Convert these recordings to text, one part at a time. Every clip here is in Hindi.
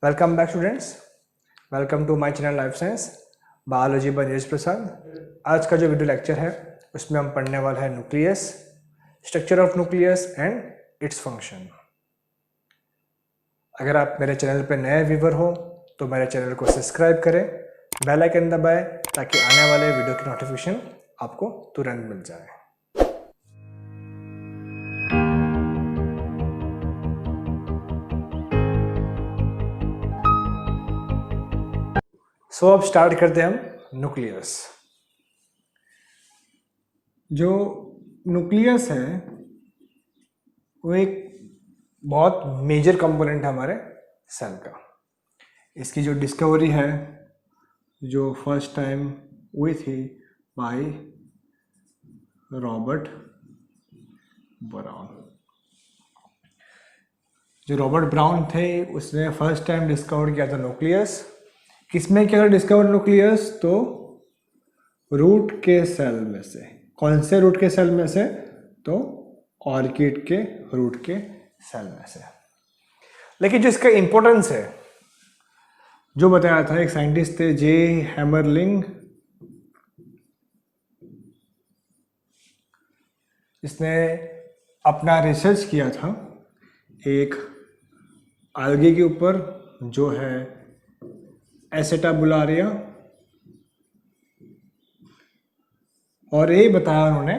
Welcome back students, welcome to my channel life science biology by Neeraj Prasad. आज का जो वीडियो लेक्चर है उसमें हम पढ़ने वाला है nucleus, structure of nucleus and its function. अगर आप मेरे चैनल पर नए व्यूवर हो तो मेरे चैनल को सब्सक्राइब करें, बेल आइकन दबाएं ताकि आने वाले वीडियो की नोटिफिकेशन आपको तुरंत मिल जाए। सो अब स्टार्ट करते हैं हम न्यूक्लियस। जो न्यूक्लियस है वो एक बहुत मेजर कंपोनेंट है हमारे सेल का। इसकी जो डिस्कवरी है, जो फर्स्ट टाइम हुई थी बाय रॉबर्ट ब्राउन। जो रॉबर्ट ब्राउन थे उसने फर्स्ट टाइम डिस्कवर किया था न्यूक्लियस। किसमें क्या डिस्कवर न्यूक्लियस? तो रूट के सेल में से। कौन से रूट के सेल में से? तो ऑर्किड के रूट के सेल में से। लेकिन जो इसका इंपॉर्टेंस है, जो बताया था एक साइंटिस्ट थे जे हैमरलिंग, इसने अपना रिसर्च किया था एक आल्गे के ऊपर जो है एसेटाबुलारिया, और यही बताया उन्होंने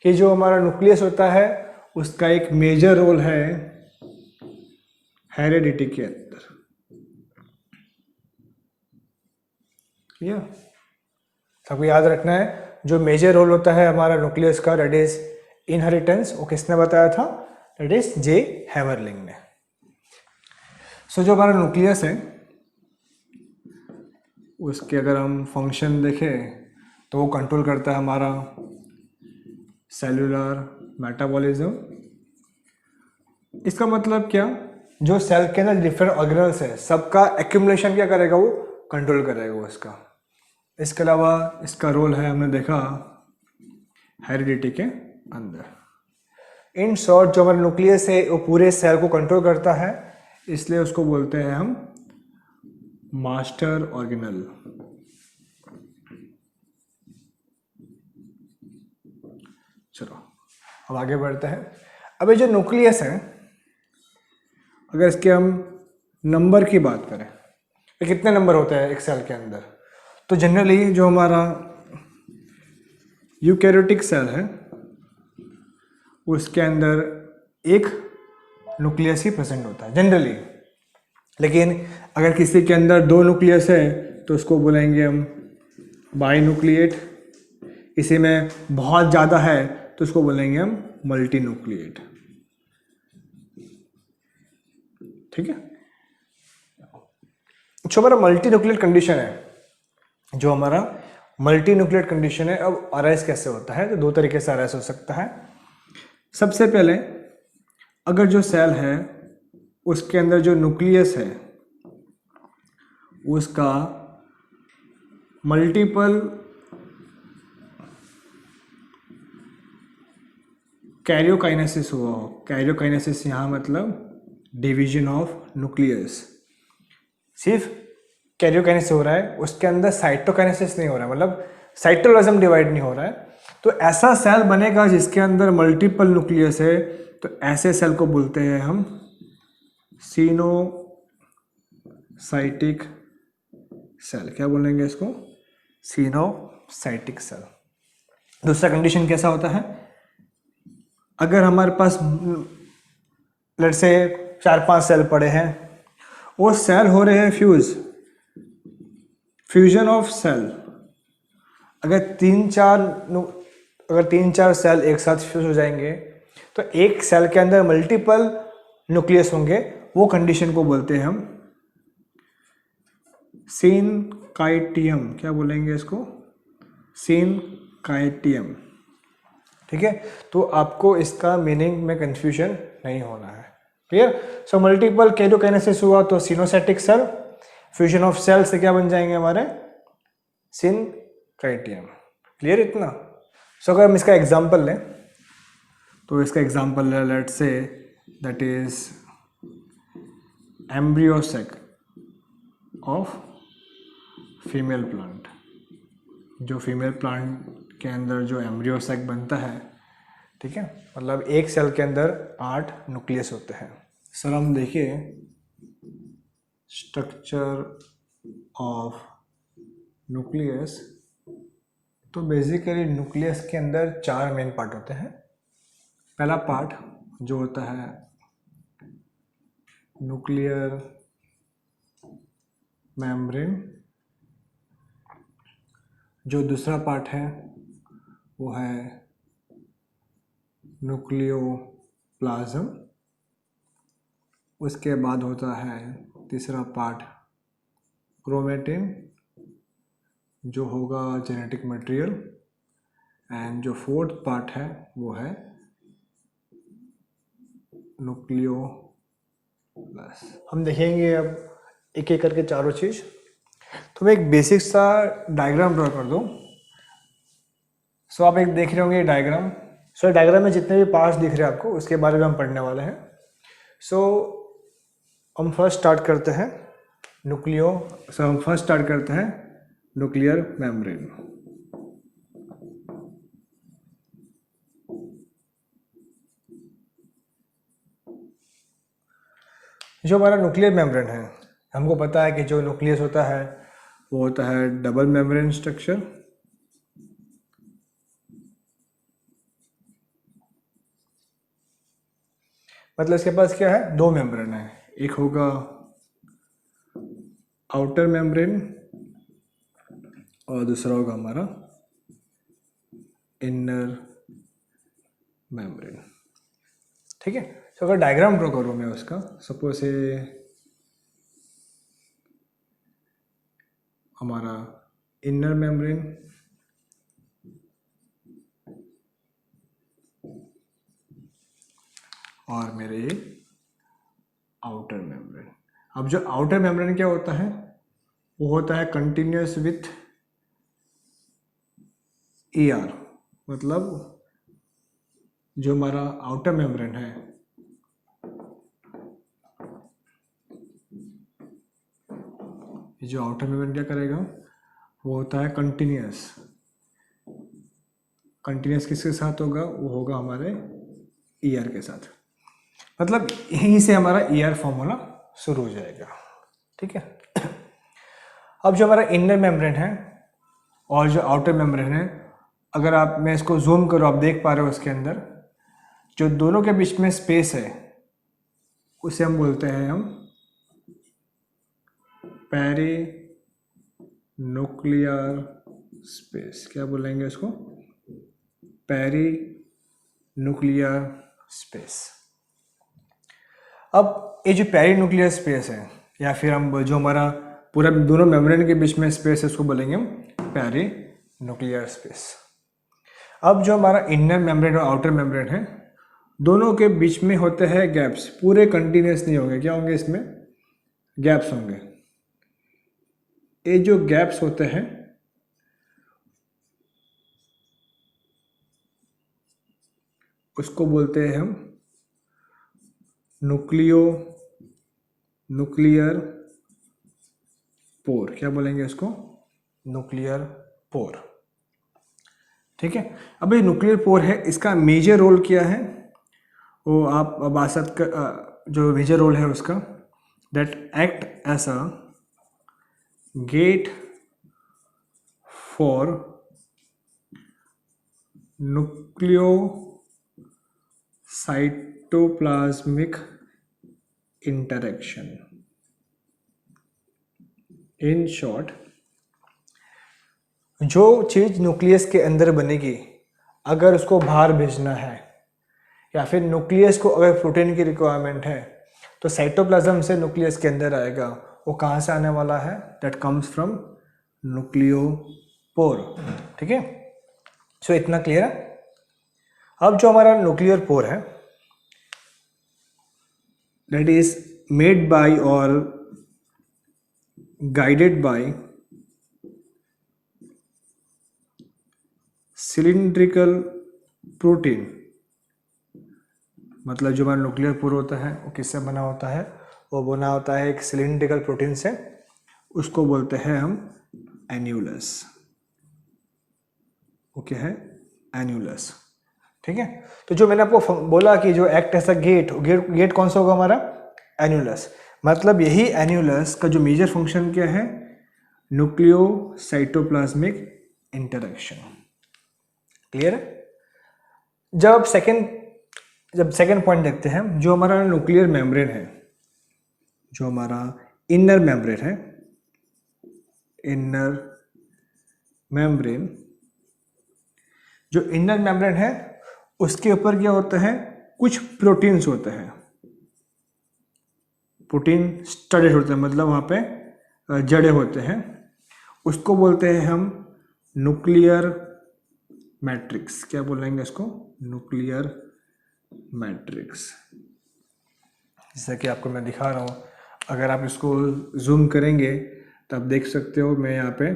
कि जो हमारा न्यूक्लियस होता है उसका एक मेजर रोल है हेरेडिटी के अंदर। क्लियर? सबको याद रखना है जो मेजर रोल होता है हमारा न्यूक्लियस का, दैट इज इनहेरिटेंस। वो किसने बताया था? दैट इज जे हैमरलिंग ने। सो जो हमारा न्यूक्लियस है उसके अगर हम फंक्शन देखें तो वो कंट्रोल करता है हमारा सेलुलर मेटाबॉलिज्म। इसका मतलब क्या? जो सेल के अंदर डिफरेंट ऑर्गेनल्स है सबका एक्यूमुलेशन क्या करेगा? वो कंट्रोल करेगा वो इसका। इसके अलावा इसका रोल है, हमने देखा, हेरिडिटी के अंदर। इन शॉर्ट जो हमारा न्यूक्लियस है वो पूरे सेल को कंट्रोल करता है, इसलिए उसको बोलते हैं हम मास्टर ऑर्गेनल। चलो अब आगे बढ़ते हैं। अब ये जो न्यूक्लियस है, अगर इसके हम नंबर की बात करें तो कितने नंबर होते हैं एक सेल के अंदर? तो जनरली जो हमारा यूकैरियोटिक सेल है उसके अंदर एक न्यूक्लियस ही प्रेजेंट होता है जनरली। लेकिन अगर किसी के अंदर दो न्यूक्लियस है तो उसको बोलेंगे हम बाई न्यूक्लिएट। किसी में बहुत ज़्यादा है तो उसको बोलेंगे हम मल्टी न्यूक्लिएट। ठीक है? जो हमारा मल्टी न्यूक्लिएट कंडीशन है, जो हमारा मल्टी न्यूक्लिएट कंडीशन है, अब अराइज कैसे होता है? तो दो तरीके से अराइज हो सकता है। सबसे पहले अगर जो सेल है उसके अंदर जो न्यूक्लियस है उसका मल्टीपल कैरियोकाइनेसिस हुआ हो। कैरियोकाइनेसिस यहाँ मतलब डिवीजन ऑफ न्यूक्लियस। सिर्फ कैरियोकाइनेसिस हो रहा है, उसके अंदर साइटोकाइनेसिस नहीं हो रहा है, मतलब साइटोप्लाज्म डिवाइड नहीं हो रहा है। तो ऐसा सेल बनेगा जिसके अंदर मल्टीपल न्यूक्लियस है, तो ऐसे सेल को बोलते हैं हम सिनोसाइटिक सेल। क्या बोलेंगे इसको? Coenocytic cell. दूसरा कंडीशन कैसा होता है? अगर हमारे पास लेट्स से 4-5 सेल पड़े हैं, वो सेल हो रहे हैं फ्यूजन ऑफ सेल। अगर 3-4 सेल एक साथ फ्यूज हो जाएंगे तो एक सेल के अंदर मल्टीपल न्यूक्लियस होंगे, वो कंडीशन को बोलते हैं हम सिनकाइटियम। क्या बोलेंगे इसको? सिनकाइटियम। ठीक है? तो आपको इसका मीनिंग में कंफ्यूजन नहीं होना है। क्लियर? सो मल्टीपल कैरियोकाइनेसिस हुआ तो coenocytic cell, fusion of cell से क्या बन जाएंगे हमारे? सिनकाइटियम। क्लियर इतना? सो अगर हम इसका एग्जांपल लें तो इसका example let's say that is embryo of female plant. जो फीमेल प्लांट के अंदर जो एम्ब्रियो सैक बनता है, ठीक है, मतलब एक सेल के अंदर 8 न्यूक्लियस होते हैं। सर हम देखिए स्ट्रक्चर ऑफ न्यूक्लियस, तो बेसिकली न्यूक्लियस के अंदर 4 मेन पार्ट होते हैं। पहला पार्ट जो होता है न्यूक्लियर मेम्ब्रेन, जो दूसरा पार्ट है वो है न्यूक्लियोप्लाज्म। उसके बाद होता है तीसरा पार्ट क्रोमेटिन, जो होगा जेनेटिक मटेरियल, एंड जो फोर्थ पार्ट है वो है न्यूक्लियोप्लास्ट। हम देखेंगे अब एक एक करके चारों चीज़। तो मैं एक बेसिक सा डायग्राम ड्रॉ कर दूँ। सो आप एक देख रहे होंगे डायग्राम। सो डायग्राम में जितने भी पार्ट्स दिख रहे हैं आपको, उसके बारे में हम पढ़ने वाले हैं। सो हम फर्स्ट स्टार्ट करते हैं न्यूक्लियर मेम्ब्रेन। जो हमारा न्यूक्लियर मेम्ब्रेन है, हमको पता है कि जो न्यूक्लियस होता है वो होता है डबल मेम्ब्रेन स्ट्रक्चर। मतलब इसके पास क्या है, 2 मेम्ब्रेन है। एक होगा आउटर मेम्ब्रेन और दूसरा होगा हमारा इनर मेम्ब्रेन, ठीक है। तो अगर डायग्राम ड्रॉ करूँ मैं उसका, सपोज से हमारा इनर मेम्ब्रेन और मेरे आउटर मेम्ब्रेन। अब जो आउटर मेम्ब्रेन क्या होता है, वो होता है कंटिन्यूस विथ ईआर। मतलब जो हमारा आउटर मेम्ब्रेन है, जो आउटर मेम्ब्रेन क्या करेगा, वो होता है कंटिन्यूस। कंटिन्यूस किसके साथ होगा, वो होगा हमारे ईआर के साथ। मतलब यहीं से हमारा ईआर फॉर्मूला शुरू हो जाएगा, ठीक है। अब जो हमारा इनर मेम्ब्रेन है और जो आउटर मेम्ब्रेन है, अगर आप, मैं इसको जूम करूँ, आप देख पा रहे हो उसके अंदर जो दोनों के बीच में स्पेस है उसे हम बोलते हैं पेरी न्यूक्लियर स्पेस। क्या बोलेंगे इसको, पेरी न्यूक्लियर स्पेस। अब ये जो पेरी न्यूक्लियर स्पेस है, या फिर हम जो हमारा पूरा दोनों मेम्ब्रेन के बीच में स्पेस है, उसको बोलेंगे हम पेरी न्यूक्लियर स्पेस। अब जो हमारा इनर मेम्ब्रेन और आउटर मेम्ब्रेन है, दोनों के बीच में होते हैं गैप्स। पूरे कंटिन्यूस नहीं होंगे, क्या होंगे, इसमें गैप्स होंगे। ये जो गैप्स होते हैं उसको बोलते हैं हम न्यूक्लियर पोर। क्या बोलेंगे इसको, न्यूक्लियर पोर, ठीक है। अब ये न्यूक्लियर पोर है, इसका मेजर रोल क्या है, वो आप बासत का जो मेजर रोल है उसका, that act as a gate for nucleocytoplasmic interaction. In short, जो चीज़ न्यूक्लियस के अंदर बनेगी, अगर उसको बाहर भेजना है या फिर न्यूक्लियस को अगर प्रोटीन की रिक्वायरमेंट है, तो साइटोप्लाज्म से न्यूक्लियस के अंदर आएगा। वो कहाँ से आने वाला है, दैट कम्स फ्रॉम न्यूक्लियोपोर, ठीक है। सो इतना क्लियर है। अब जो हमारा न्यूक्लियर पोर है, दैट इज मेड बाय और गाइडेड बाय सिलिंड्रिकल प्रोटीन। मतलब जो हमारा न्यूक्लियर पोर होता है वो किससे बना होता है, वो बना होता है एक सिलिंड्रिकल प्रोटीन से। उसको बोलते हैं हम एन्यूलस। ओके है एन्यूलस। ठीक है, तो जो मैंने आपको बोला कि जो एक्ट एज अ गेट कौन सा होगा हमारा, एन्यूलस। मतलब यही एन्यूलस का जो मेजर फंक्शन क्या है, न्यूक्लियोसाइटोप्लाज्मिक इंटरेक्शन। क्लियर है। जब सेकेंड पॉइंट देखते हैं, जो हमारा न्यूक्लियर मेम्ब्रेन है, जो हमारा इनर मेम्ब्रेन है, इनर मेम्ब्रेन, जो इनर मेम्ब्रेन है उसके ऊपर क्या होता है, कुछ प्रोटीन्स होते हैं, प्रोटीन स्टडेड होते हैं, मतलब वहाँ पे जड़े होते हैं, उसको बोलते हैं हम न्यूक्लियर मैट्रिक्स। क्या बोलेंगे इसको, न्यूक्लियर मैट्रिक्स। जैसा कि आपको मैं दिखा रहा हूँ, अगर आप इसको जूम करेंगे तो आप देख सकते हो, मैं यहाँ पे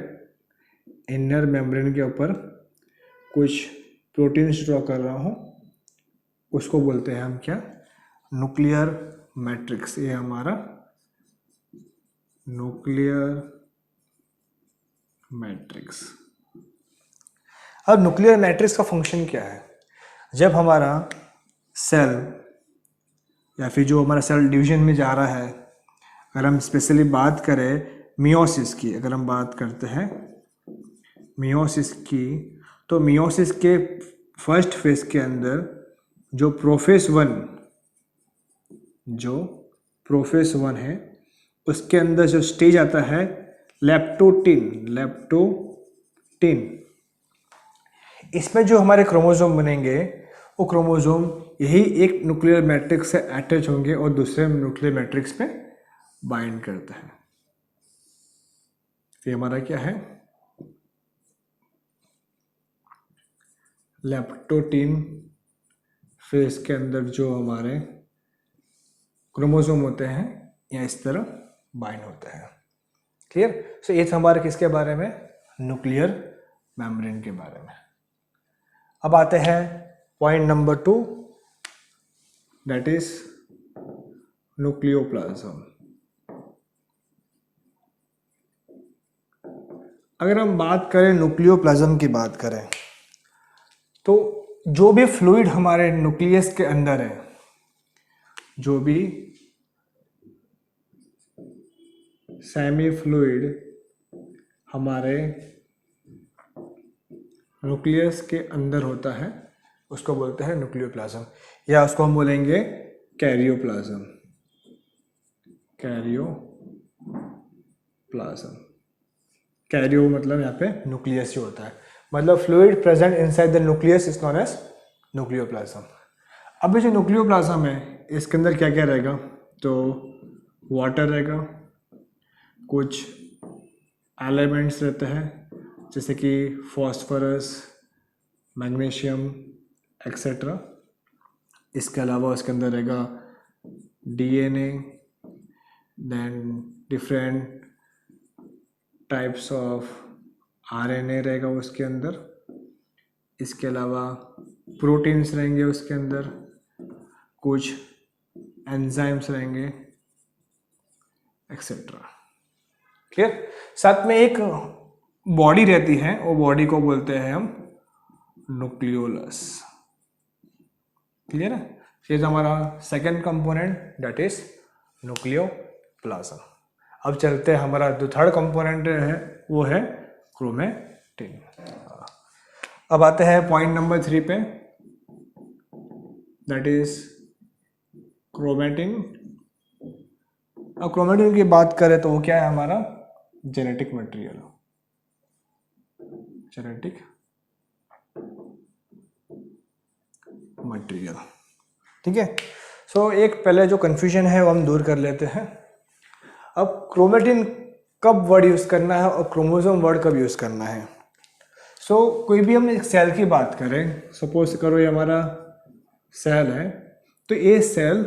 इनर मेम्ब्रेन के ऊपर कुछ प्रोटीन्स ड्रॉ कर रहा हूँ, उसको बोलते हैं हम क्या, न्यूक्लियर मैट्रिक्स। ये हमारा न्यूक्लियर मैट्रिक्स। अब न्यूक्लियर मैट्रिक्स का फंक्शन क्या है, जब हमारा सेल या फिर जो हमारा सेल डिवीजन में जा रहा है, अगर हम स्पेशली बात करें मियोसिस की, अगर हम बात करते हैं मियोसिस की, तो मियोसिस के फर्स्ट फेज के अंदर जो प्रोफेस वन है, उसके अंदर जो स्टेज आता है लेप्टोटिन। इसमें जो हमारे क्रोमोसोम बनेंगे, वो क्रोमोसोम यही एक न्यूक्लियर मैट्रिक्स से अटैच होंगे और दूसरे न्यूक्लियर मैट्रिक्स पे बाइंड करते हैं। ये हमारा क्या है, लेप्टोटिन फेज के अंदर जो हमारे क्रोमोसोम होते हैं, या इस तरह बाइंड होते हैं। क्लियर। सो ये था हमारे किसके बारे में, न्यूक्लियर मेम्ब्रेन के बारे में। अब आते हैं point number 2, that is nucleoplasm. अगर हम बात करें न्यूक्लियोप्लाज्म की बात करें, तो जो भी फ्लूइड हमारे न्यूक्लियस के अंदर है, जो भी सेमी फ्लूइड हमारे न्यूक्लियस के अंदर होता है, उसको बोलते हैं न्यूक्लियोप्लाज्म, या उसको हम बोलेंगे कैरियोप्लाज्म। कैरियो मतलब यहाँ पे न्यूक्लियस ही होता है, मतलब fluid present inside the nucleus is known as nucleoplasm. अब ये जो न्यूक्लियोप्लाज्म है, इसके अंदर क्या क्या रहेगा, तो वाटर रहेगा, कुछ एलिमेंट्स रहते हैं जैसे कि फॉस्फोरस, मैग्नीशियम एक्सेट्रा। इसके अलावा उसके अंदर रहेगा DNA, then different types of RNA रहेगा उसके अंदर। इसके अलावा प्रोटीन्स रहेंगे उसके अंदर, कुछ एंजाइम्स रहेंगे एक्सेट्रा। क्लियर। साथ में एक बॉडी रहती है, वो बॉडी को बोलते हैं हम न्यूक्लियोलस। क्लियर है। ये हमारा second component, that is nucleoplasm. अब चलते हैं, हमारा जो थर्ड कंपोनेंट है वो है क्रोमेटिन। अब आते हैं पॉइंट नंबर 3 पे, दैट इज क्रोमेटिन। अब क्रोमेटिन की बात करें तो वो क्या है, हमारा जेनेटिक मटेरियल। ठीक है। सो एक पहले जो कंफ्यूजन है वो हम दूर कर लेते हैं। अब क्रोमेटिन कब वर्ड यूज करना है और क्रोमोसोम वर्ड कब यूज करना है। कोई भी हम एक सेल की बात करें, सपोज करो ये हमारा सेल है, तो ये सेल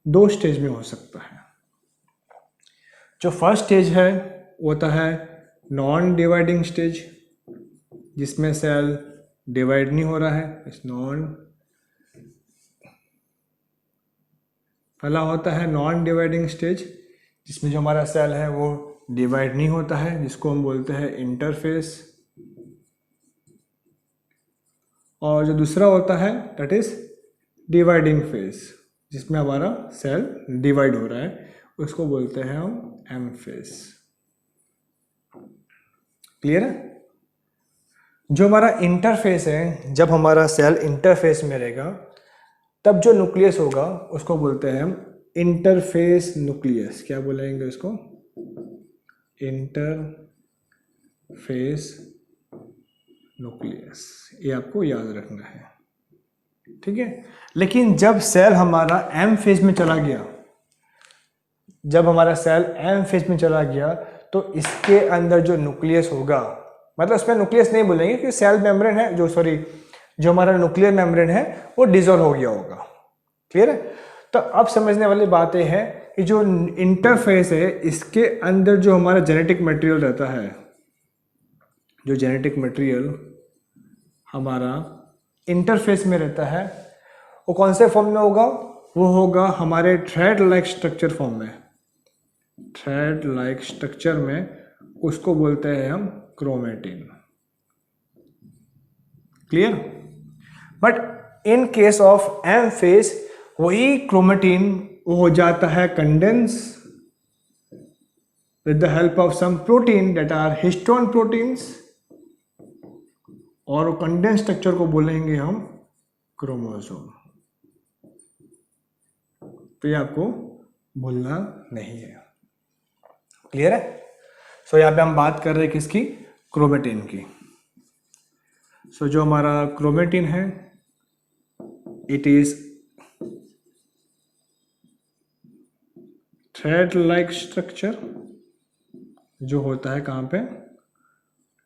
2 स्टेज में हो सकता है। जो फर्स्ट स्टेज है वो होता है नॉन डिवाइडिंग स्टेज, जिसमें सेल डिवाइड नहीं हो रहा है, इस पहला होता है नॉन डिवाइडिंग स्टेज, जिसमें जो हमारा सेल है वो डिवाइड नहीं होता है, जिसको हम बोलते हैं इंटरफेस। और जो दूसरा होता है दैट इज डिवाइडिंग फेस, जिसमें हमारा सेल डिवाइड हो रहा है, उसको बोलते हैं हम एम फेस। क्लियर है? जो हमारा इंटरफेस है, जब हमारा सेल इंटरफेस में रहेगा तब जो न्यूक्लियस होगा उसको बोलते हैं हम इंटरफेस न्यूक्लियस। क्या बोलेंगे उसको? Interface nucleus. ये आपको याद रखना है, ठीक है। लेकिन जब सेल हमारा एम फेज में चला गया, जब हमारा सेल एम फेज में चला गया तो इसके अंदर जो न्यूक्लियस होगा, मतलब उसमें न्यूक्लियस नहीं बोलेंगे कि सेल मेम्ब्रेन है, जो हमारा न्यूक्लियर मेम्ब्रेन है वो डिसॉल्व हो गया होगा। क्लियर है? तो अब समझने वाली बात यह है कि जो इंटरफेस है, इसके अंदर जो हमारा जेनेटिक मटेरियल रहता है, जो जेनेटिक मटेरियल हमारा इंटरफेस में रहता है, वो कौन से फॉर्म में होगा? वो होगा हमारे थ्रेड लाइक स्ट्रक्चर फॉर्म में। थ्रेड लाइक स्ट्रक्चर में, उसको बोलते हैं हम chromatin. Clear? But in case of M phase वही क्रोमेटिन वो हो जाता है condense with the help of some protein that are histone proteins, और कंडेंस स्ट्रक्चर को बोलेंगे हम क्रोमोसोम। तो ये आपको भूलना नहीं है। क्लियर है? सो यहाँ पे हम बात कर रहे हैं किसकी? क्रोमेटिन की। सो जो हमारा क्रोमेटिन है, it is thread like structure जो होता है कहाँ पे?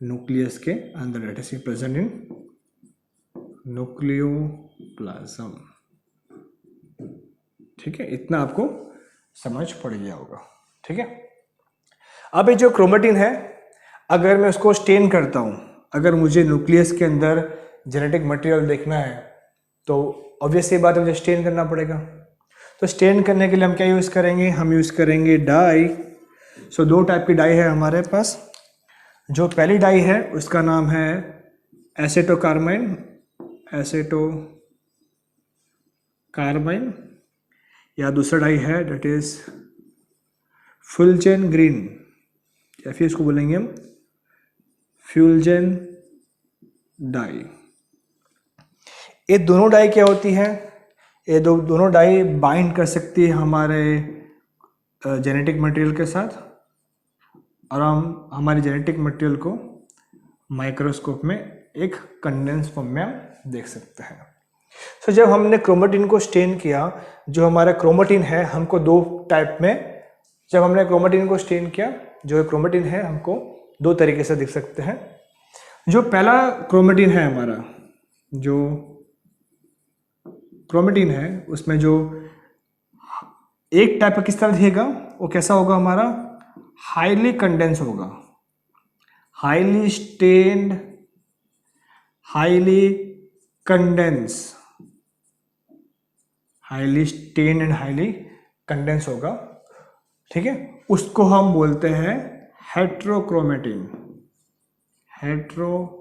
न्यूक्लियस के अंदर। It is present in nucleoplasm. ठीक है, इतना आपको समझ पड़ गया होगा। ठीक है, अब ये जो क्रोमेटिन है, अगर मैं उसको स्टेन करता हूं, अगर मुझे न्यूक्लियस के अंदर जेनेटिक मटेरियल देखना है तो ऑब्वियस ये बात है, मुझे स्टेन करना पड़ेगा। तो स्टेन करने के लिए हम क्या यूज करेंगे? हम यूज करेंगे डाई। सो दो टाइप की डाई है हमारे पास। जो पहली डाई है उसका नाम है एसेटोकार्बाइन, या दूसरा डाई है दैट इज फुलजेन ग्रीन, या फिर इसको बोलेंगे हम फ्यूलजेन डाई। ये दोनों डाई क्या होती है? ये दोनों डाई बाइंड कर सकती है हमारे जेनेटिक मटेरियल के साथ, और हम हमारे जेनेटिक मटेरियल को माइक्रोस्कोप में एक कंडेंस फॉर्म में हम देख सकते हैं। सो जब हमने क्रोमेटिन को स्टेन किया, जो हमारा क्रोमेटिन है हमको दो टाइप में, जब हमने क्रोमेटिन को स्टेन किया, जो क्रोमेटिन है हमको दो तरीके से दिख सकते हैं। जो पहला क्रोमेटिन है हमारा, जो क्रोमेटिन है उसमें जो एक टाइप का किस तरह दिखेगा, वो कैसा होगा? हमारा हाईली कंडेंस होगा, highly stained, highly condense, highly stained and highly condense होगा। ठीक है, उसको हम बोलते हैं हेट्रोक्रोमेटिन। हेट्रोक्रोमेटिन।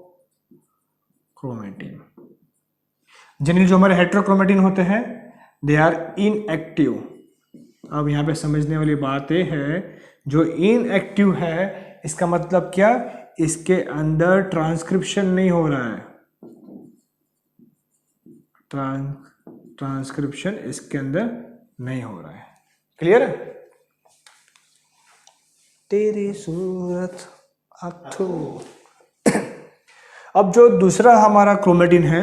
जनरली जो हमारे हेट्रोक्रोमेटिन होते हैं दे आर इनएक्टिव। अब यहाँ पे समझने वाली बात ये है, जो इनएक्टिव है इसका मतलब क्या? इसके अंदर ट्रांसक्रिप्शन नहीं हो रहा है, ट्रांसक्रिप्शन इसके अंदर नहीं हो रहा है। क्लियर है? तेरी सूरत अथो। अब जो दूसरा हमारा क्रोमेटिन है,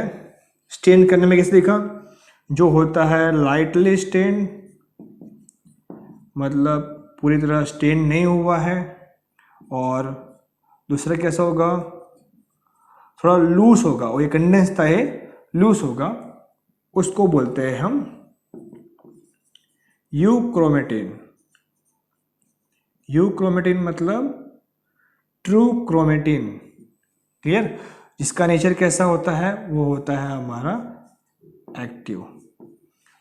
स्टेन करने में कैसे देखा? जो होता है लाइटली स्टेन, मतलब पूरी तरह स्टेन नहीं हुआ है, और दूसरा कैसा होगा? थोड़ा लूज होगा, और ये कंडेंस था, ये लूज होगा, उसको बोलते हैं हम यूक्रोमेटिन। यूक्रोमेटिन मतलब ट्रू क्रोमेटिन। क्लियर? जिसका नेचर कैसा होता है? वो होता है हमारा एक्टिव,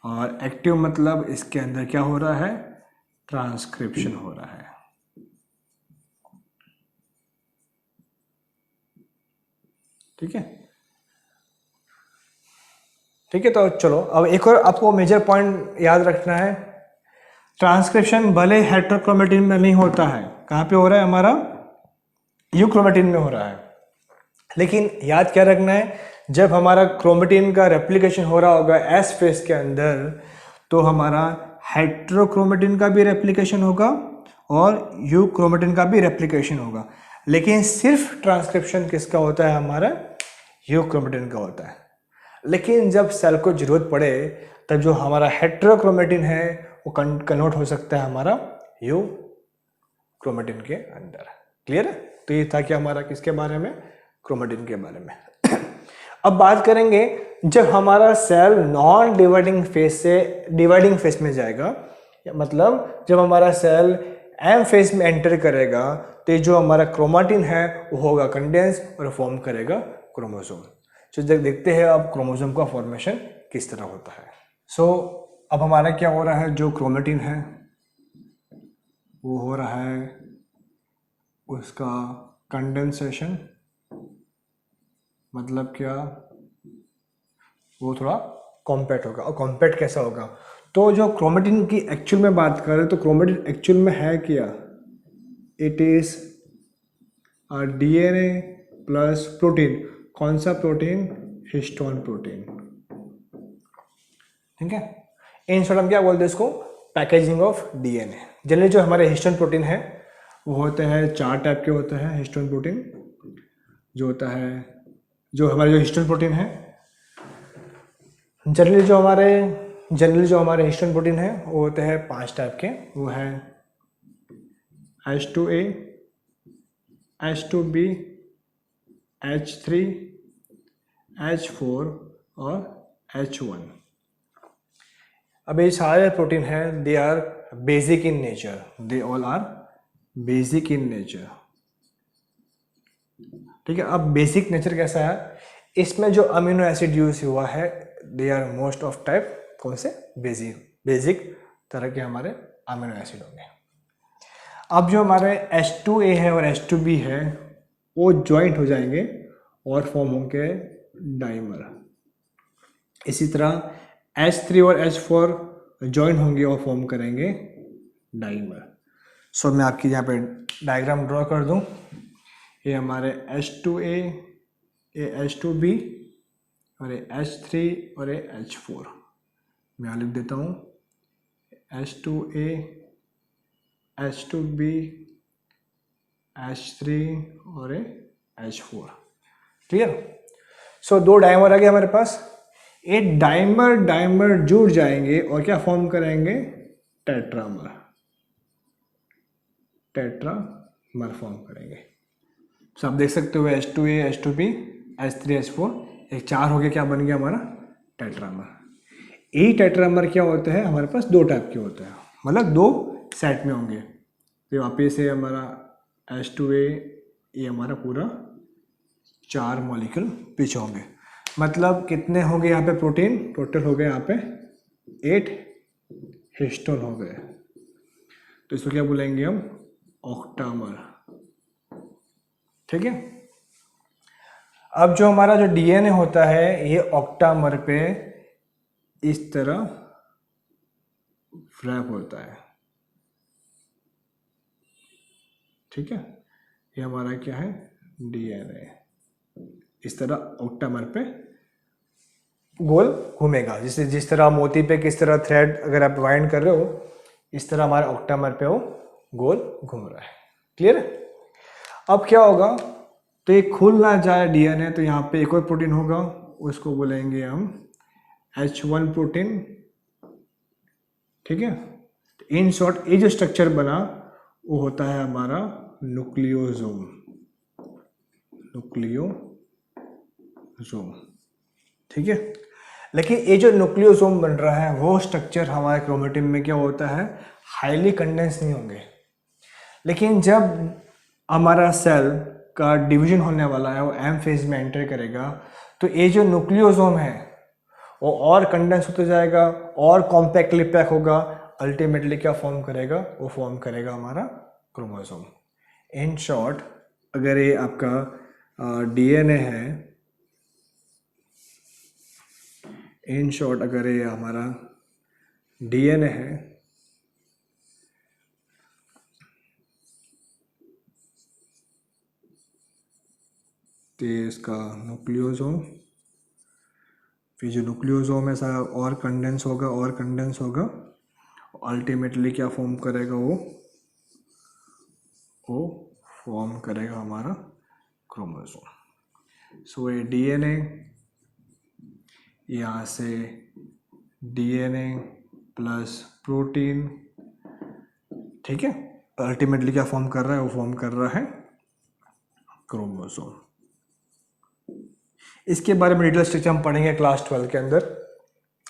और एक्टिव मतलब इसके अंदर क्या हो रहा है? ट्रांसक्रिप्शन हो रहा है। ठीक है, ठीक है। तो चलो अब एक और आपको मेजर पॉइंट याद रखना है, ट्रांसक्रिप्शन भले हेट्रोक्रोमेटिन में नहीं होता है, कहाँ पे हो रहा है हमारा, यूक्रोमेटिन में हो रहा है। लेकिन याद क्या रखना है, जब हमारा क्रोमेटिन का रेप्लिकेशन हो रहा होगा एस फेज के अंदर, तो हमारा हेट्रोक्रोमेटिन का भी रेप्लिकेशन होगा और यूक्रोमेटिन का भी रेप्लिकेशन होगा। लेकिन सिर्फ ट्रांसक्रिप्शन किसका होता है, हमारा यूक्रोमेटिन का होता है। लेकिन जब सेल को जरूरत पड़े तब जो हमारा हेट्रोक्रोमेटिन है वो कन्वर्ट हो सकता है हमारा यूक्रोमेटिन के अंदर। क्लियर है? तो ये था कि हमारा किसके बारे में, क्रोमेटिन के बारे में। अब बात करेंगे जब हमारा सेल नॉन डिवाइडिंग फेज से डिवाइडिंग फेज में जाएगा, मतलब जब हमारा सेल एम फेज में एंटर करेगा तो ये जो हमारा क्रोमेटिन है वो होगा कंडेंस और फॉर्म करेगा क्रोमोसोम। तो देखते हैं अब क्रोमोसोम का फॉर्मेशन किस तरह होता है। सो अब हमारा क्या हो रहा है, जो क्रोमेटिन है वो हो रहा है उसका कंडेंसेशन, मतलब क्या, वो थोड़ा कॉम्पैक्ट होगा। और कॉम्पैक्ट कैसा होगा, तो जो क्रोमेटिन की एक्चुअल में बात करें तो क्रोमेटिन एक्चुअल में है क्या, it is a DNA plus protein. कौन सा प्रोटीन, हिस्टोन प्रोटीन। ठीक है, इन शॉर्ट हम क्या बोलते हैं इसको, पैकेजिंग ऑफ डीएनए। जनरली जो हमारे हिस्टोन प्रोटीन है वो होते हैं 4 टाइप के होते हैं हिस्टोन प्रोटीन। जो होता है, जो हमारे जो हिस्टोन प्रोटीन है, जनरली जो हमारे हिस्टोन प्रोटीन है वो होते हैं 5 टाइप के। वो है H2A, H2B, H3, H4 और H1। अब ये सारे प्रोटीन हैं, they are basic in nature, they all are basic in nature. ठीक है, अब बेसिक नेचर कैसा है, इसमें जो अमीनो एसिड यूज हुआ है they are most of type कौन से, बेसिक तरह के हमारे अमीनो एसिड होंगे। अब जो हमारे H2A है और H2B है वो ज्वाइंट हो जाएंगे और फॉर्म होंगे डाइमर। इसी तरह H3 और H4 ज्वाइन होंगे और फॉर्म करेंगे डाइमर। सो मैं आपकी यहाँ पे डायग्राम ड्रॉ कर दूँ, ये हमारे H2A, ये H2B और ये H3 और ये H4। मैं यहाँ लिख देता हूँ H2A, H2B, H3 और ये H4। क्लियर? सो 2 डाइमर आ गए हमारे पास। एक डाइमर जुड़ जाएंगे और क्या फॉर्म करेंगे, टेट्रामर फॉर्म करेंगे। तो आप देख सकते हो H2A, H2B, H3, H4, एक 4 हो गया, क्या बन गया हमारा, टेट्रामर। ये टेट्रामर क्या होता है, हमारे पास 2 टाइप के होते हैं, मतलब 2 सेट में होंगे। तो वापिस से हमारा H2A, ये हमारा पूरा 4 मॉलिक्यूल पीछे होंगे। मतलब कितने हो गए यहाँ पे प्रोटीन, टोटल हो गए यहाँ पे 8 हिस्टोन हो गए। तो इसको क्या बोलेंगे हम, ऑक्टामर। ठीक है, अब जो हमारा जो डीएनए होता है ये ऑक्टामर पे इस तरह रैप होता है। ठीक है, ये हमारा क्या है, डीएनए इस तरह ऑक्टामर पे गोल घूमेगा। जिस तरह मोती पे किस तरह थ्रेड अगर आप वाइंड कर रहे हो, इस तरह हमारे ऑक्टामर पे वो गोल घूम रहा है। क्लियर है? अब क्या होगा, तो ये खुल ना जाए डीएनए, तो यहाँ पे एक और प्रोटीन होगा, उसको बोलेंगे हम H1 प्रोटीन। ठीक है, इन शॉर्ट ये जो स्ट्रक्चर बना वो होता है हमारा न्यूक्लियोसोम। ठीक है, लेकिन ये जो न्यूक्लियोसोम बन रहा है वो स्ट्रक्चर हमारे क्रोमेटिन में क्या होता है, हाईली कंडेंस नहीं होंगे। लेकिन जब हमारा सेल का डिवीजन होने वाला है, वो एम फेज में एंटर करेगा, तो ये जो न्यूक्लियोसोम है वो और कंडेंस होते जाएगा और कॉम्पैक्टली पैक होगा। अल्टीमेटली क्या फॉर्म करेगा, वो फॉर्म करेगा हमारा क्रोमोसोम। इन शॉर्ट, अगर ये आपका डीएनए है इन शॉर्ट अगर ये हमारा डीएनए है तो ये इसका न्यूक्लियोसोम, फिर जो न्यूक्लियोसोम है सारा और कंडेंस होगा, अल्टीमेटली क्या फॉर्म करेगा, वो फॉर्म करेगा हमारा क्रोमोसोम। सो ये डीएनए, यहाँ से डीएनए प्लस प्रोटीन, ठीक है, अल्टीमेटली क्या फॉर्म कर रहा है, वो फॉर्म कर रहा है क्रोमोसोम। इसके बारे में डिटेल स्ट्रक्चर हम पढ़ेंगे क्लास 12 के अंदर,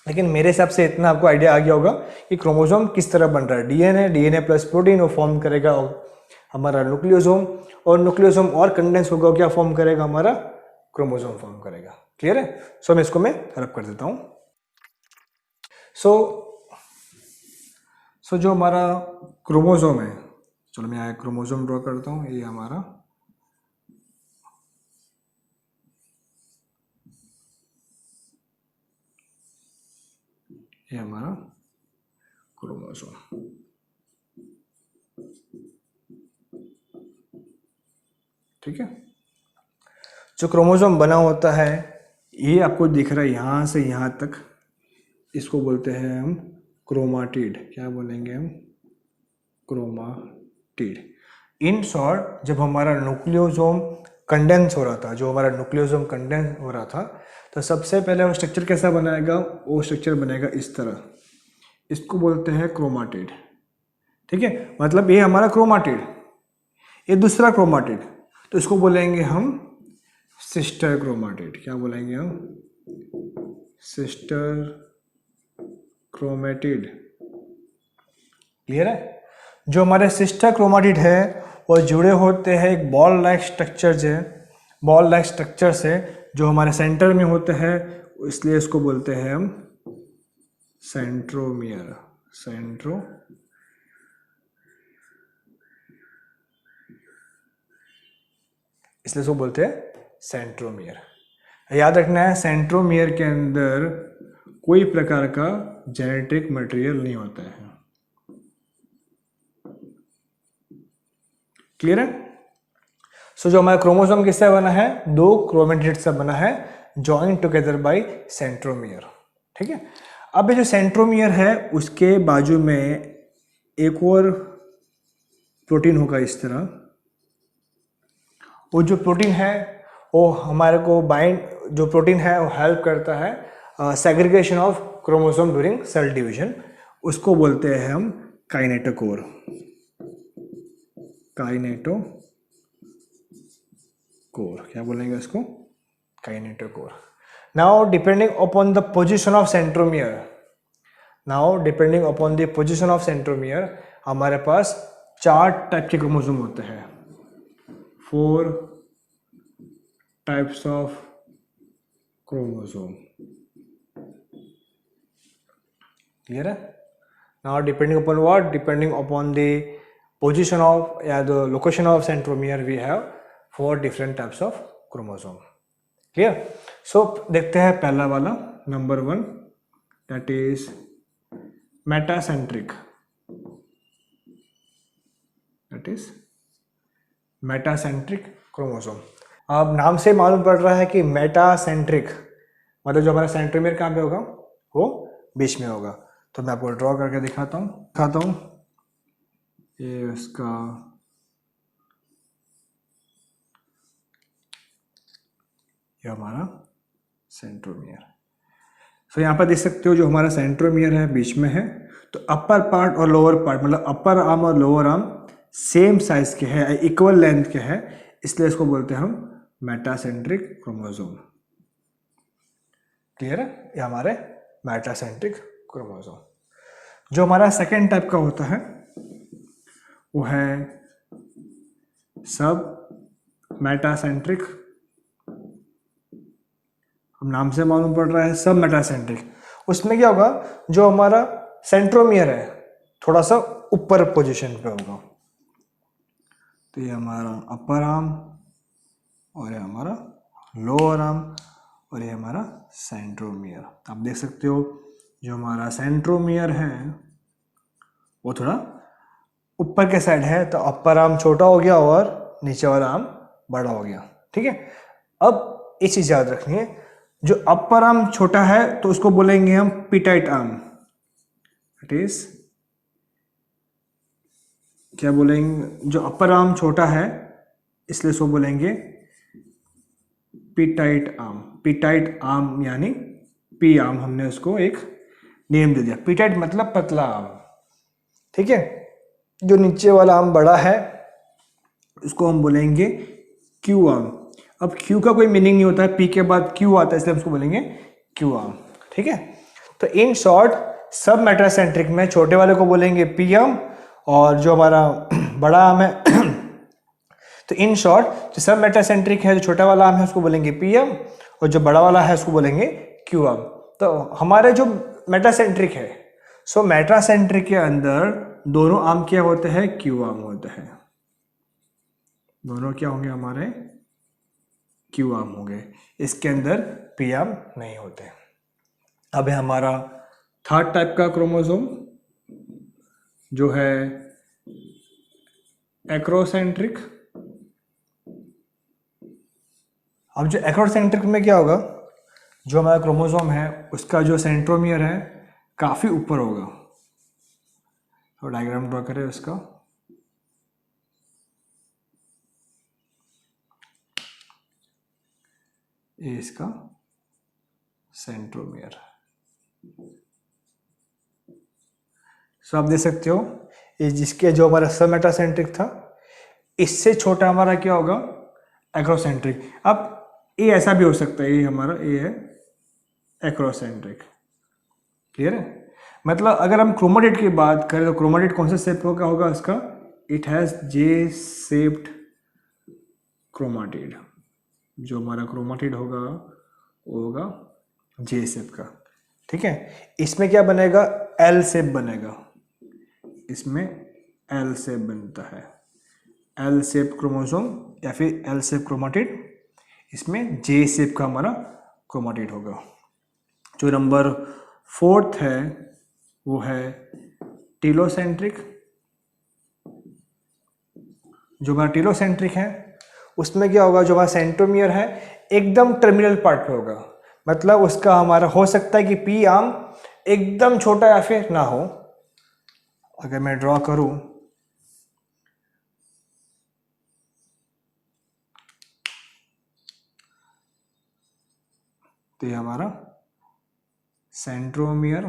लेकिन मेरे हिसाब से इतना आपको आइडिया आ गया होगा कि क्रोमोसोम किस तरह बन रहा है। डीएनए प्लस प्रोटीन वो फॉर्म करेगा हमारा न्यूक्लियोसोम, और न्यूक्लियोसोम और कंडेंस होगा, क्या फॉर्म करेगा, हमारा क्रोमोसोम फॉर्म करेगा। क्लियर है? सो मैं इसको रब कर देता हूँ। सो जो हमारा क्रोमोसोम है, चलो मैं यहाँ क्रोमोसोम ड्रॉ करता हूँ, ये हमारा क्रोमोसोम, ठीक है। जो क्रोमोसोम बना होता है ये आपको दिख रहा है यहाँ से यहाँ तक, इसको बोलते हैं हम क्रोमाटिड। क्या बोलेंगे हम? क्रोमाटिड। इन शॉर्ट जब हमारा न्यूक्लियोसोम कंडेंस हो रहा था, तो सबसे पहले वो स्ट्रक्चर कैसा बनाएगा, वो स्ट्रक्चर बनेगा इस तरह, इसको बोलते हैं क्रोमाटिड, ठीक है। मतलब ये हमारा क्रोमाटिड, ये दूसरा क्रोमाटिड, तो इसको बोलेंगे हम सिस्टर क्रोमाटिड। क्या बोलेंगे हम? Sister chromatid. क्लियर है? जो हमारे सिस्टर क्रोमाटिड है वो जुड़े होते हैं एक बॉल लाइक स्ट्रक्चर से, जो हमारे सेंटर में होते हैं, इसलिए इसको बोलते हैं हम सेंट्रोमियर। इसलिए इसको बोलते हैं सेंट्रोमियर। याद रखना है, सेंट्रोमियर के अंदर कोई प्रकार का जेनेटिक मटेरियल नहीं होता है। क्लियर है? सो जो हमारा क्रोमोसोम किससे बना है? दो क्रोमेटिड से बना है, जॉइंट टुगेदर बाय सेंट्रोमियर, ठीक है। अब ये जो सेंट्रोमियर है उसके बाजू में एक और प्रोटीन होगा इस तरह, वो जो प्रोटीन है वो हमारे को जो प्रोटीन है वो हेल्प करता है segregation of chromosome during cell division, उसको बोलते हैं हम काइनेटोकोर। क्या बोलेंगे इसको? Kinetochore. Now depending upon the position of centromere, हमारे पास 4 टाइप के क्रोमोसोम होते हैं, 4 टाइप्स ऑफ क्रोमोसोम। क्लियर है? Now depending upon what? Depending upon the position of the location of centromere, we have 4 different types of chromosome. Clear? So देखते हैं पहला वाला, number 1, that is metacentric. Chromosome. अब नाम से मालूम पड़ रहा है कि मेटासेंट्रिक मतलब जो हमारा सेंट्रोमियर कहाँ पे होगा, वो बीच में होगा। तो मैं आपको ड्रॉ करके दिखाता हूँ। ये उसका ये हमारा सेंट्रोमियर। तो यहाँ पर देख सकते हो जो हमारा सेंट्रोमियर है बीच में है, तो अपर पार्ट और लोअर पार्ट मतलब अपर आर्म और लोअर आर्म सेम साइज के हैं, इक्वल लेंथ के हैं, इसलिए इसको बोलते हैं हम मेटासेंट्रिक क्रोमोसोम। क्लियर है? ये हमारे मेटासेंट्रिक क्रोमोसोम। जो हमारा सेकेंड टाइप का होता है वो है सब मेटासेंट्रिक। हम नाम से मालूम पड़ रहा है सब मेटासेंट्रिक। उसमें क्या होगा, जो हमारा सेंट्रोमियर है थोड़ा सा ऊपर पोजीशन पे होगा, तो ये हमारा अपर आर्म और ये हमारा लोअर आर्म, और ये हमारा सेंट्रोमियर। आप देख सकते हो जो हमारा सेंट्रोमियर है वो थोड़ा ऊपर के साइड है, तो अपर आर्म छोटा हो गया और नीचे वाला आर्म बड़ा हो गया। ठीक है, अब एक चीज याद रखनी है, जो अपर आर्म छोटा है तो उसको बोलेंगे हम पिटाइट आर्म। इट इज क्या बोलेंगे, जो अपर आर्म छोटा है इसलिए इसको बोलेंगे पिटाइट आर्म। पिटाइट आर्म यानी पी आर्म, हमने उसको एक नेम दे दिया। पिटाइट मतलब पतला आर्म। ठीक है, जो नीचे वाला आर्म बड़ा है उसको हम बोलेंगे क्यू आर्म। अब क्यू का कोई मीनिंग नहीं होता है, पी के बाद क्यू आता है इसलिए हम उसको बोलेंगे क्यू आर्म। ठीक है, तो इन शॉर्ट सब मेटासेंट्रिक में छोटे वाले को बोलेंगे पी आर्म और जो हमारा बड़ा आर्म है तो इन शॉर्ट जो सब मेटासेंट्रिक है, जो छोटा वाला आर्म है उसको बोलेंगे पी आर्म और जो बड़ा वाला है उसको बोलेंगे क्यू आर्म। तो हमारे जो मेटासेंट्रिक है, सो मेटासेंट्रिक के अंदर दोनों आर्म क्या होते हैं, क्यू आर्म होते हैं। दोनों क्या होंगे हमारे, क्यू आर्म होंगे। इसके अंदर पी आर्म नहीं होते। अब है हमारा थर्ड टाइप का क्रोमोसोम जो है एक्रोसेंट्रिक। अब जो एक्रोसेंट्रिक में क्या होगा, जो हमारा क्रोमोसोम है उसका जो सेंट्रोमियर है काफी ऊपर होगा। तो डायग्राम ड्रॉ करें उसका। ये इसका सेंट्रोमियर। सो आप देख सकते हो ये जिसके जो हमारा सब मेटासेंट्रिक था, इससे छोटा हमारा क्या होगा, एक्रोसेंट्रिक। अब ये ऐसा भी हो सकता है, ये हमारा ये है एक्रोसेंट्रिक। क्लियर है, मतलब अगर हम क्रोमाटिड की बात करें तो क्रोमाटिड कौन से शेप का होगा उसका, it has J shaped chromatid. जो हमारा क्रोमाटिड होगा वो होगा जे शेप का। ठीक है, इसमें क्या बनेगा, एल शेप बनेगा। इसमें एल शेप बनता है, एल शेप क्रोमोसोम या फिर एल शेप क्रोमाटिड। इसमें जे शेप का हमारा क्रोमाटिड होगा। जो नंबर 4 है वो है टीलोसेंट्रिक। जो हमारा टीलोसेंट्रिक है उसमें क्या होगा, जो हमारा सेंट्रोमियर है एकदम टर्मिनल पार्ट पे होगा। मतलब उसका हमारा हो सकता है कि पी आर्म एकदम छोटा या फिर ना हो। अगर मैं ड्रॉ करूं तो ये हमारा सेंट्रोमियर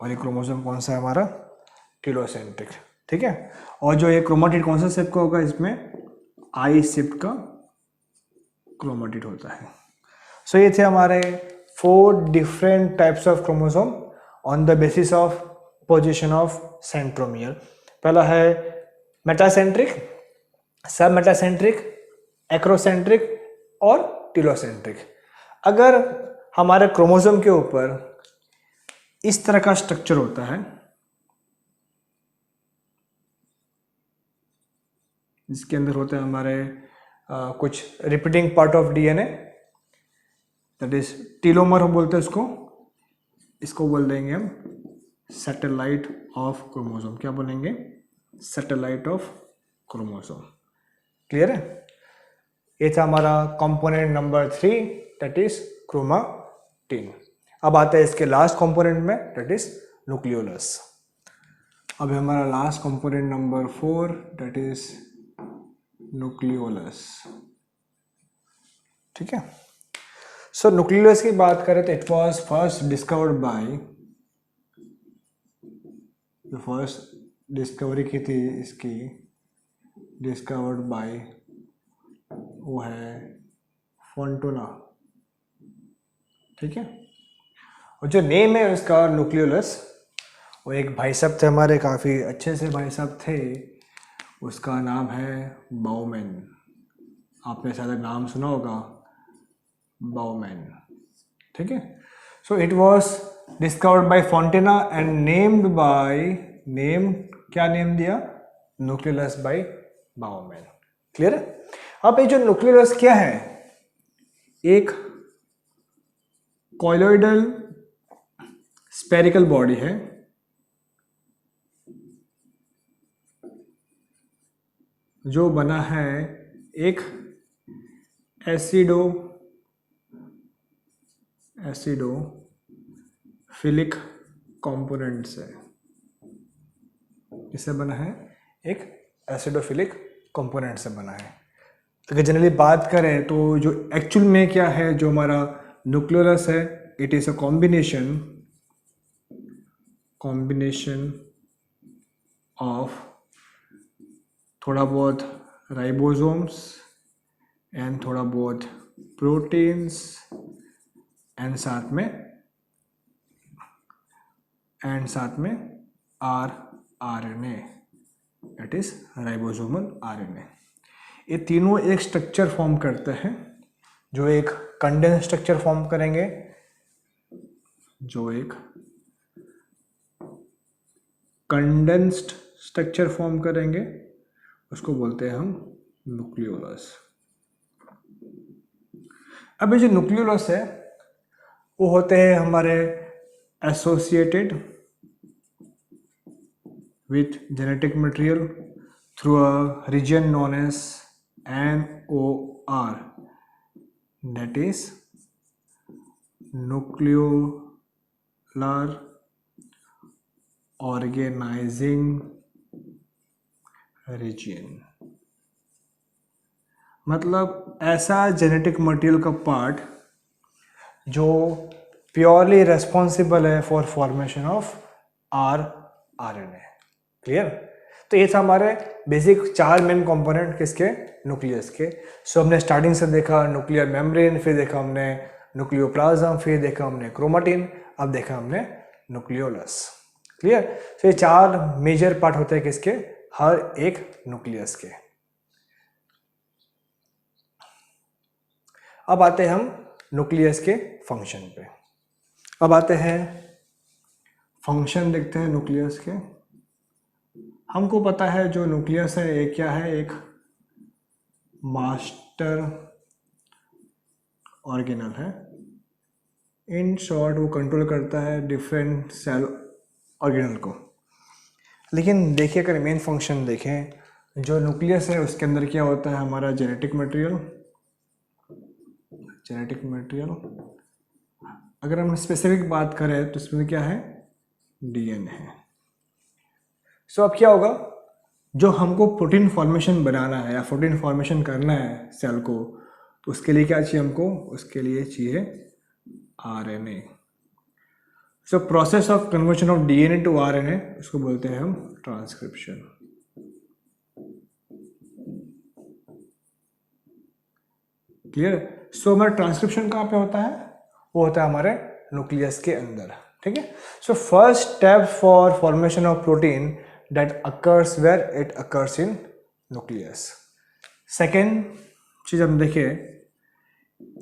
और ये क्रोमोसोम कौन सा है हमारा, टीलोसेंट्रिक। ठीक है, और जो ये क्रोमाटिड कौन सा शेप का होगा, इसमें आई शेप का क्रोमाटिड होता है। सो ये थे हमारे 4 different types of chromosome on the basis of position of centromere. पहला है मेटासेंट्रिक, सब मेटासेंट्रिक, एक्रोसेंट्रिक और टीलोसेंट्रिक। अगर हमारे क्रोमोसोम के ऊपर इस तरह का स्ट्रक्चर होता है, जिसके अंदर होते हैं हमारे कुछ repeating part of DNA, that is telomere हम बोलते हैं उसको। इसको बोल देंगे हम सैटेलाइट ऑफ क्रोमोसोम। क्या बोलेंगे, सैटेलाइट ऑफ क्रोमोसोम। क्लियर है, ये था हमारा component number 3 that is chromatin. अब आता है इसके लास्ट कंपोनेंट में दैट इज न्यूक्लियोलस। अब हमारा last component number 4 that is nucleolus. ठीक है, सो न्यूक्लियोलस की बात करें तो it was first discovered by, जो फर्स्ट डिस्कवरी की थी इसकी, डिस्कवर्ड बाय वो है फोंटोना। ठीक है, और जो नेम है उसका न्यूक्लियोलस, वो एक भाई साहब थे हमारे, काफ़ी अच्छे से भाई साहब थे, उसका नाम है बाउमैन। आपने शायद नाम सुना होगा बाउमैन। ठीक है, so it was discovered by Fontana and named by, name क्या नेम दिया, न्यूक्लियोलस बाय बाउमैन। क्लियर है। अब ये जो न्यूक्लियोलस क्या है, एक कॉइलॉइडल स्पेरिकल बॉडी है जो बना है एक एसिडोफिलिक कंपोनेंट से। इससे बना है एक एसिडोफिलिक कंपोनेंट से बना है। अगर जनरली बात करें तो जो एक्चुअल में क्या है, जो हमारा न्यूक्लियोलस है, it is a combination of थोड़ा बहुत राइबोसोम्स एंड थोड़ा बहुत प्रोटीन्स एंड साथ में RNA, that is ribosomal RNA. ये तीनों एक स्ट्रक्चर फॉर्म करते हैं, जो एक कंडेंस स्ट्रक्चर फॉर्म करेंगे, कंडेंस्ड स्ट्रक्चर फॉर्म करेंगे, उसको बोलते हैं हम न्यूक्लियोलस। अब ये जो न्यूक्लियोलस है वो होते हैं हमारे associated with genetic material through a region known as NOR, that is nucleolar organizing region। मतलब ऐसा जेनेटिक मटेरियल का पार्ट जो प्योरली रेस्पॉन्सिबल है for formation of RNA। Clear? तो ये था हमारे बेसिक 4 मेन कंपोनेंट किसके, न्यूक्लियस के। सो हमने स्टार्टिंग से देखा न्यूक्लियर मेम्ब्रेन, फिर देखा हमने न्यूक्लियोप्लाज्म, फिर देखा हमने क्रोमेटिन, अब देखा हमने न्यूक्लियोलस। क्लियर? तो ये 4 मेजर पार्ट होते हैं किसके, हर एक न्यूक्लियस के। अब आते हैं हम न्यूक्लियस के फंक्शन पे। अब आते हैं फंक्शन देखते हैं न्यूक्लियस के। हमको पता है जो न्यूक्लियस है एक क्या है, एक मास्टर ऑर्गेनल है। इन शॉर्ट वो कंट्रोल करता है डिफरेंट सेल ऑर्गेनल को। लेकिन देखिए अगर मेन फंक्शन देखें, जो न्यूक्लियस है उसके अंदर क्या होता है, हमारा जेनेटिक मटेरियल। अगर हम स्पेसिफिक बात करें तो इसमें क्या है, DNA है। सो अब क्या होगा, जो हमको प्रोटीन फॉर्मेशन बनाना है या प्रोटीन फॉर्मेशन करना है सेल को, तो उसके लिए क्या चाहिए हमको, उसके लिए चाहिए RNA। So process of conversion of DNA to RNA, उसको बोलते हैं हम ट्रांसक्रिप्शन। क्लियर? सो हमारा ट्रांसक्रिप्शन कहाँ पे होता है, वो होता है हमारे न्यूक्लियस के अंदर। ठीक है? So first step for formation of protein that occurs where it occurs in nucleus। Second चीज हम देखें,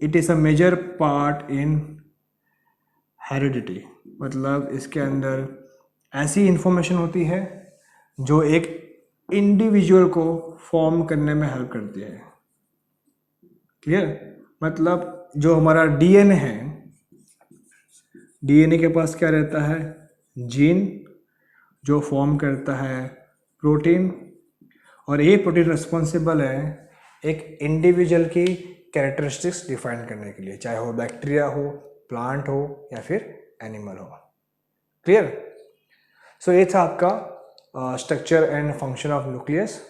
it is a major part in heredity। मतलब इसके अंदर ऐसी इंफॉर्मेशन होती है जो एक इंडिविजुअल को फॉर्म करने में हेल्प करती है। क्लियर? मतलब जो हमारा DNA है, DNA के पास क्या रहता है, जीन जो फॉर्म करता है प्रोटीन, और ये प्रोटीन रिस्पॉन्सिबल है एक इंडिविजुअल की कैरेक्टरिस्टिक्स डिफाइन करने के लिए, चाहे वो बैक्टीरिया हो, प्लांट हो या फिर एनिमल हो। क्लियर? सो ये था आपका structure and function of nucleus.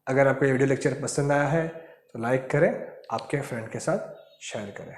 अगर आपको ये वीडियो लेक्चर पसंद आया है तो लाइक करें, आपके फ्रेंड के साथ शेयर करें।